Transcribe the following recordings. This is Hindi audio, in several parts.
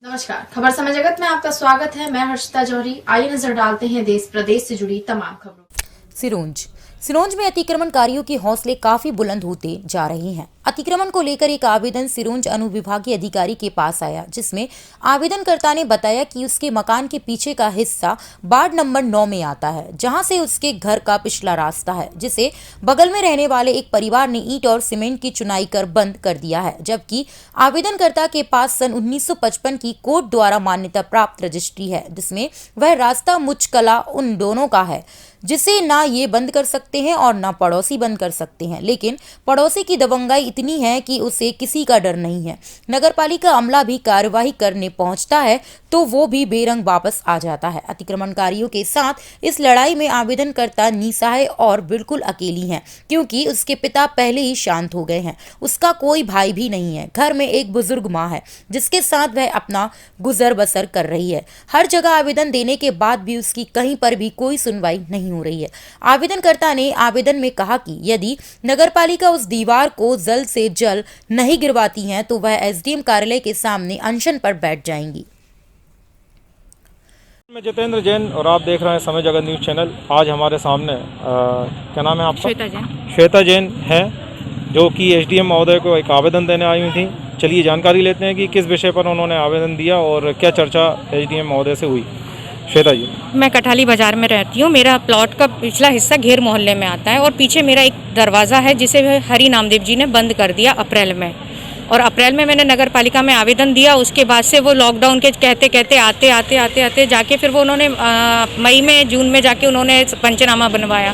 नमस्कार, खबर समय जगत में आपका स्वागत है। मैं हर्षिता जौहरी। आइए नजर डालते हैं देश प्रदेश से जुड़ी तमाम खबरों। सिरोंज में अतिक्रमणकारियों के हौसले काफी बुलंद होते जा रहे हैं। अतिक्रमण को लेकर एक आवेदन सिरोंज अनुविभागीय अधिकारी के पास आया, जिसमें आवेदनकर्ता ने बताया कि उसके मकान के पीछे का हिस्सा वार्ड नंबर 9 में आता है, जहां से उसके घर का पिछला रास्ता है, जिसे बगल में रहने वाले एक परिवार ने ईंट और सीमेंट की चुनाई कर बंद कर दिया है, जबकि आवेदनकर्ता के पास सन 1955 की कोर्ट द्वारा मान्यता प्राप्त रजिस्ट्री है, जिसमें वह रास्ता मुचकला उन दोनों का है, जिसे ना ये बंद कर सकते हैं और ना पड़ोसी बंद कर सकते हैं। लेकिन पड़ोसी की दबंगाई इतनी है कि उसे किसी का डर नहीं है। नगरपालिका अमला भी कार्यवाही करने पहुंचता है तो वो भी बेरंग वापस आ जाता है। अतिक्रमणकारियों के साथ इस लड़ाई में आवेदनकर्ता निसहाय और बिल्कुल अकेली हैं, क्योंकि उसके पिता पहले ही शांत हो गए हैं। उसका कोई भाई भी नहीं है। घर में एक बुजुर्ग माँ है, जिसके साथ वह अपना गुजर बसर कर रही है। हर जगह आवेदन देने के बाद भी उसकी कहीं पर भी कोई सुनवाई नहीं हो रही है। आवेदनकर्ता ने आवेदन में कहा कि यदि नगरपालिका उस दीवार को जल्द से जल्द नहीं गिरवाती है तो वह एसडीएम कार्यालय के सामने अनशन पर बैठ जाएंगी। मैं जितेंद्र जैन और आप देख रहे हैं समय जगत न्यूज़ चैनल। आज हमारे सामने क्या नाम है आपका? श्वेता जैन है, जो कि एसडीएम महोदय को एक आवेदन देने आई हुई थी। चलिए जानकारी लेते हैं कि किस विषय पर उन्होंने आवेदन दिया और क्या चर्चा एसडीएम महोदय से हुई। श्वेता जी। मैं कठाली बाजार में रहती हूँ। मेरा प्लॉट का पिछला हिस्सा घेर मोहल्ले में आता है और पीछे मेरा एक दरवाज़ा है, जिसे हरि नामदेव जी ने बंद कर दिया अप्रैल में। और अप्रैल में मैंने नगर पालिका में आवेदन दिया। उसके बाद से वो लॉकडाउन के कहते कहते आते जाके फिर वो उन्होंने मई में जून में जाके उन्होंने पंचनामा बनवाया।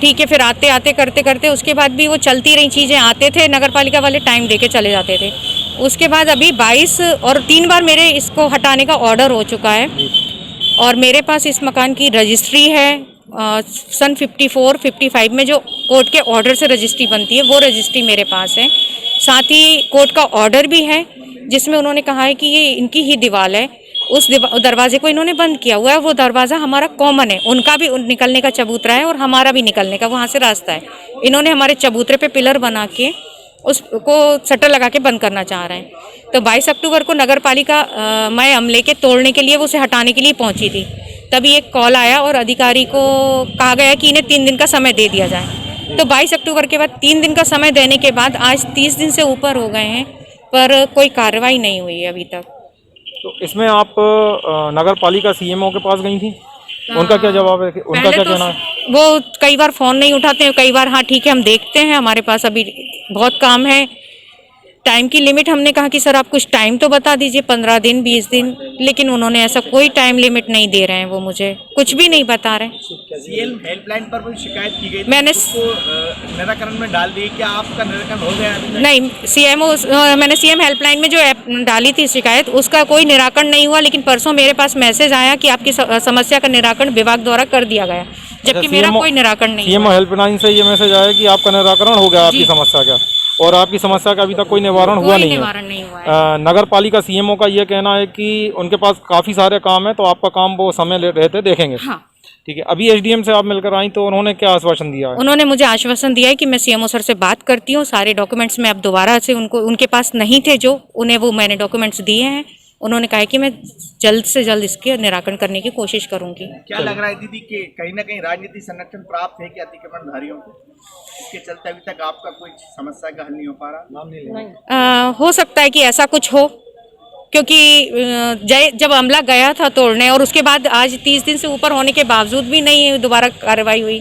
ठीक है, फिर आते करते करते उसके बाद भी वो चलती रही चीज़ें। आते थे नगर पालिका वाले, टाइम दे के चले जाते थे। उसके बाद अभी 22 और 3 बार मेरे इसको हटाने का ऑर्डर हो चुका है और मेरे पास इस मकान की रजिस्ट्री है। सन 54-55 में जो कोर्ट के ऑर्डर से रजिस्ट्री बनती है, वो रजिस्ट्री मेरे पास है। साथ ही कोर्ट का ऑर्डर भी है, जिसमें उन्होंने कहा है कि ये इनकी ही दीवार है। उस दरवाजे को इन्होंने बंद किया हुआ है। वो दरवाज़ा हमारा कॉमन है, उनका भी निकलने का चबूतरा है और हमारा भी निकलने का वहाँ से रास्ता है। इन्होंने हमारे चबूतरे पे पिलर बना के उसको शटर लगा के बंद करना चाह रहे हैं। तो 22 अक्टूबर को नगर पालिका मैं अमले के तोड़ने के लिए, वो उसे हटाने के लिए पहुंची थी। तभी एक कॉल आया और अधिकारी को कहा गया कि इन्हें 3 दिन का समय दे दिया जाए। तो 22 अक्टूबर के बाद 3 दिन का समय देने के बाद आज 30 दिन से ऊपर हो गए हैं, पर कोई कार्रवाई नहीं हुई है अभी तक। तो इसमें आप नगर पालिका सीएमओ के पास गई थी, उनका क्या जवाब है? उनका क्या कहना है? वो कई बार फ़ोन नहीं उठाते हैं, कई बार हाँ ठीक है हम देखते हैं, हमारे पास अभी बहुत काम है। टाइम की लिमिट हमने कहा कि सर आप कुछ टाइम तो बता दीजिए, 15 दिन 20 दिन, लेकिन उन्होंने ऐसा कोई टाइम लिमिट नहीं दे रहे हैं। वो मुझे कुछ भी नहीं बता रहे। सीएम हेल्पलाइन पर कोई शिकायत की गई थी, मैंने निराकरण में डाल दी, क्या आपका निराकरण हो गया अभी तक? नहीं, मैंने सीएम हेल्पलाइन में जो ऐप डाली थी शिकायत, उसका कोई निराकरण नहीं हुआ। लेकिन परसों मेरे पास मैसेज आया कि आपकी समस्या का निराकरण विभाग द्वारा कर दिया गया, जबकि मेरा कोई निराकरण नहीं। सीएम हेल्पलाइन से ये मैसेज आया कि आपका निराकरण हो गया आपकी समस्या का, और आपकी समस्या का अभी तक कोई निवारण हुआ नहीं है। नगर पालिका सीएमओ का ये कहना है कि उनके पास काफ़ी सारे काम है, तो आपका काम वो समय रहते देखेंगे। हाँ। ठीक है, अभी एसडीएम से आप मिलकर आई तो उन्होंने क्या आश्वासन दिया है? उन्होंने मुझे आश्वासन दिया है कि मैं सीएमओ सर से बात करती हूँ। सारे डॉक्यूमेंट्स में अब दोबारा से उनके पास नहीं थे, जो उन्हें वो मैंने डॉक्यूमेंट्स दिए हैं। उन्होंने कहा कि मैं जल्द से जल्द इसके निराकरण करने की कोशिश करूंगी। क्या लग रहा है दीदी कि कहीं ना कहीं राजनीतिक संरक्षण प्राप्त है कि अतिक्रमणधारियों को, इसके चलते अभी तक आपका कोई समस्या का हल नहीं हो पा रहा? हो सकता है कि ऐसा कुछ हो, क्योंकि जब अमला गया था तोड़ने और उसके बाद आज 30 दिन से ऊपर होने के बावजूद भी नहीं दोबारा कार्रवाई हुई,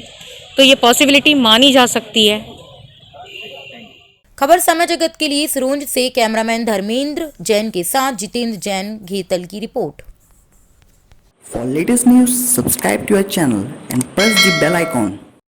तो ये पॉसिबिलिटी मानी जा सकती है। खबर समय जगत के लिए सिरोंज से कैमरामैन धर्मेंद्र जैन के साथ जितेंद्र जैन घेतल की report. For latest news, subscribe to our channel and press the bell icon.